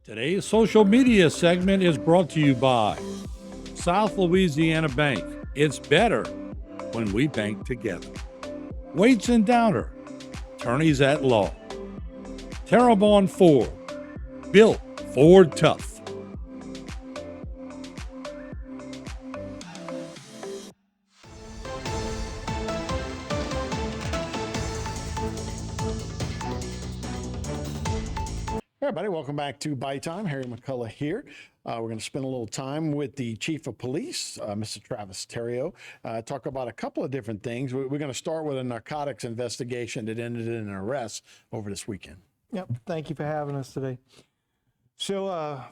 Today's social media segment is brought to you by South Louisiana Bank. It's better when we bank together. Waits and Downer, attorneys at law. Terrebonne Ford, built Ford tough. Hey everybody, welcome back to By Time. Harry McCullough here. We're going to spend a little time with the Chief of Police, Mr. Travis Terrio, talk about a couple of different things. We're going to start with a narcotics investigation that ended in an arrest over this weekend. Yep, thank you for having us today. So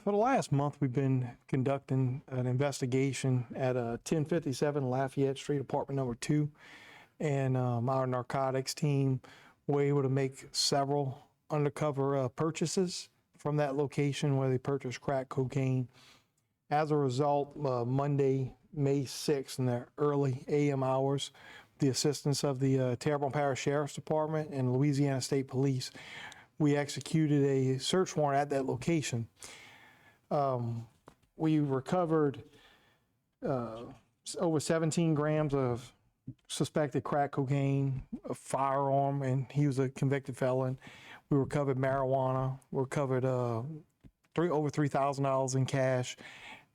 for the last month, we've been conducting an investigation at 1057 Lafayette Street, apartment number 2. And our narcotics team were able to make several undercover purchases from that location where they purchased crack cocaine. As a result, Monday, May 6th, in the early AM hours, the assistance of the Terrebonne Parish Sheriff's Department and Louisiana State Police, we executed a search warrant at that location. We recovered over 17 grams of suspected crack cocaine, a firearm, and he was a convicted felon. We recovered marijuana. We recovered over $3,000 in cash,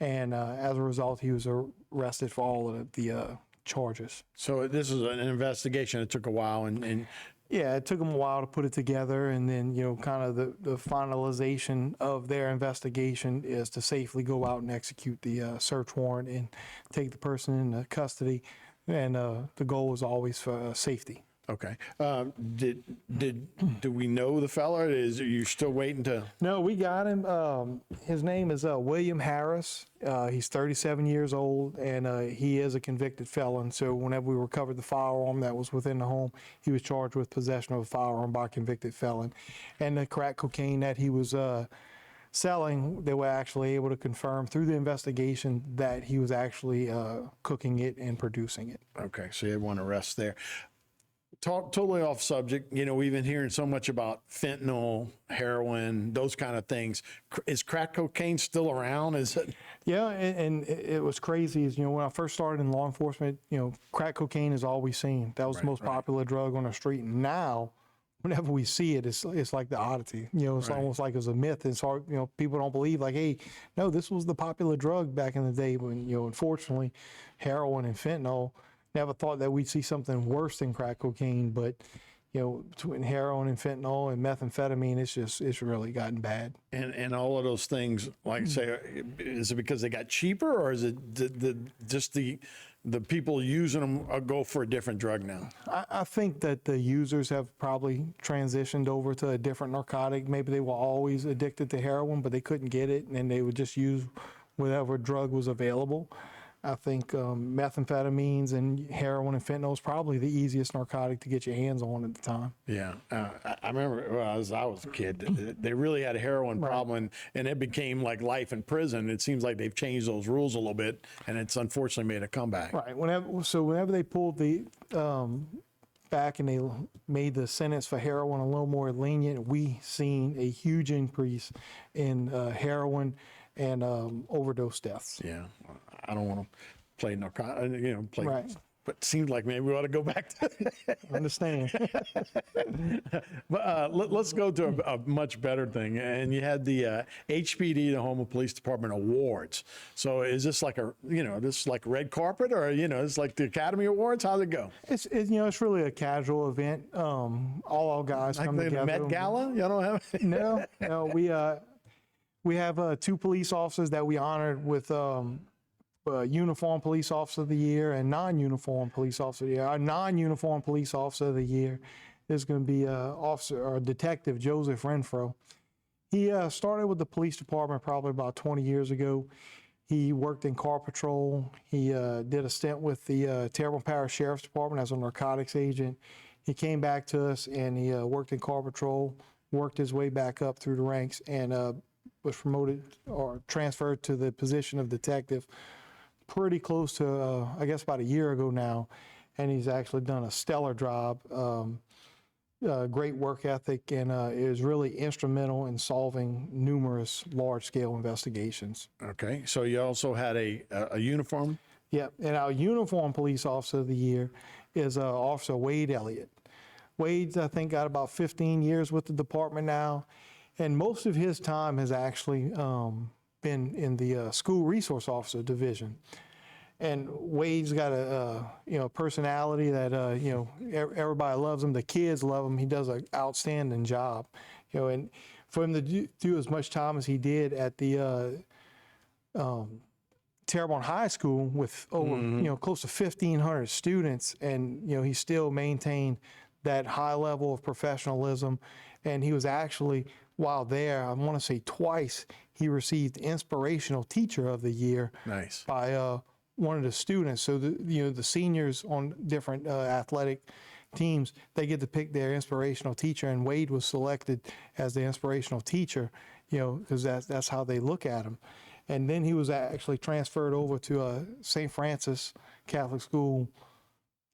and as a result, he was arrested for all of the charges. So this is an investigation that took a while, and yeah, it took them a while to put it together, and then kind of the finalization of their investigation is to safely go out and execute the search warrant and take the person into custody, and the goal is always for safety. Okay. Do we know the fella? Are you still waiting to? No, we got him. His name is William Harris. He's 37 years old, and he is a convicted felon. So whenever we recovered the firearm that was within the home, he was charged with possession of a firearm by a convicted felon. And the crack cocaine that he was selling, they were actually able to confirm through the investigation that he was actually cooking it and producing it. Okay, so you had one arrest there. Totally off subject. We've been hearing so much about fentanyl, heroin, those kind of things. Is crack cocaine still around? Is it? Yeah, and it was crazy. When I first started in law enforcement, crack cocaine is all we seen. That was the most popular drug on the street. Now, whenever we see it, it's like the oddity. It's almost like it was a myth. It's hard. People don't believe, like, hey, no, this was the popular drug back in the day. When unfortunately, heroin and fentanyl. Never thought that we'd see something worse than crack cocaine, but between heroin and fentanyl and methamphetamine, it's really gotten bad. And all of those things, like I say, is it because they got cheaper, or is it just the people using them go for a different drug now? I think that the users have probably transitioned over to a different narcotic. Maybe they were always addicted to heroin, but they couldn't get it, and they would just use whatever drug was available. I think methamphetamines and heroin and fentanyl is probably the easiest narcotic to get your hands on at the time. Yeah. I remember as I was a kid, they really had a heroin problem, and it became like life in prison. It seems like they've changed those rules a little bit, and it's unfortunately made a comeback. Right. Whenever they pulled the back and they made the sentence for heroin a little more lenient, we seen a huge increase in heroin and overdose deaths. Yeah, I don't want to play narcotics, Right. but it seems like maybe we ought to go back to Understand. But let's go to a much better thing. And you had the HPD, the Houma Police Department Awards. So is this like this like red carpet, or it's like the Academy Awards? How's it go? It's really a casual event. All our guys come together. The Met Gala? You don't have? No. We have 2 police officers that we honored with Uniform Police Officer of the Year and Non-Uniform Police Officer of the Year. Our Non-Uniform Police Officer of the Year is going to be Detective Joseph Renfro. He started with the police department probably about 20 years ago. He worked in car patrol. He did a stint with the Terrebonne Parish Sheriff's Department as a narcotics agent. He came back to us and he worked in car patrol, worked his way back up through the ranks, and was promoted or transferred to the position of detective pretty close to, I guess, about a year ago now. And he's actually done a stellar job. great work ethic, and is really instrumental in solving numerous large-scale investigations. Okay, so you also had a uniform? Yep, and our uniform police officer of the year is Officer Wade Elliott. Wade's, I think, got about 15 years with the department now, and most of his time has actually been in the school resource officer division. And Wade's got a personality that everybody loves him. The kids love him. He does an outstanding job, and for him to do as much time as he did at the Terrebonne High School with over close to 1,500 students, and he still maintained that high level of professionalism. And he was actually, while there, I want to say twice, he received Inspirational Teacher of the Year. Nice. By one of the students. So the seniors on different athletic teams, they get to pick their inspirational teacher, and Wade was selected as the inspirational teacher, because that's how they look at him. And then he was actually transferred over to St. Francis Catholic School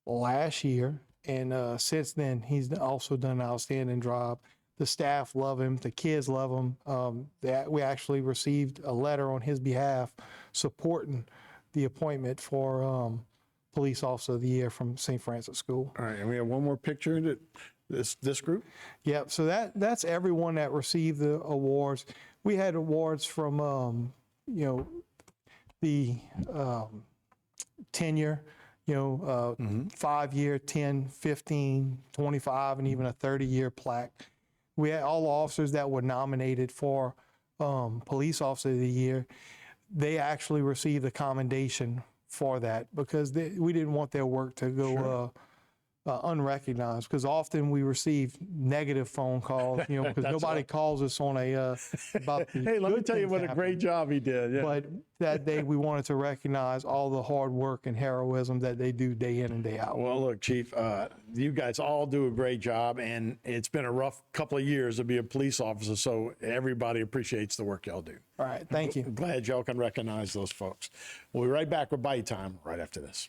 last year, and since then he's also done an outstanding job. The staff love him, the kids love him. We actually received a letter on his behalf supporting the appointment for Police Officer of the Year from St. Francis School. All right, and we have one more picture that this group? Yep, so that's everyone that received the awards. We had awards from, the tenure, 5-year, 10, 15, 25, and even a 30-year plaque. We had all the officers that were nominated for Police Officer of the Year. They actually received a commendation for that, because we didn't want their work to go unrecognized, because often we receive negative phone calls, because nobody calls us on about the Hey, let me good tell you things what a happening. great job he did. Yeah. But that day we wanted to recognize all the hard work and heroism that they do day in and day out. Well, look, Chief, you guys all do a great job, and it's been a rough couple of years to be a police officer, so everybody appreciates the work y'all do. All right, thank you. I'm glad y'all can recognize those folks. We'll be right back with Bite Time right after this.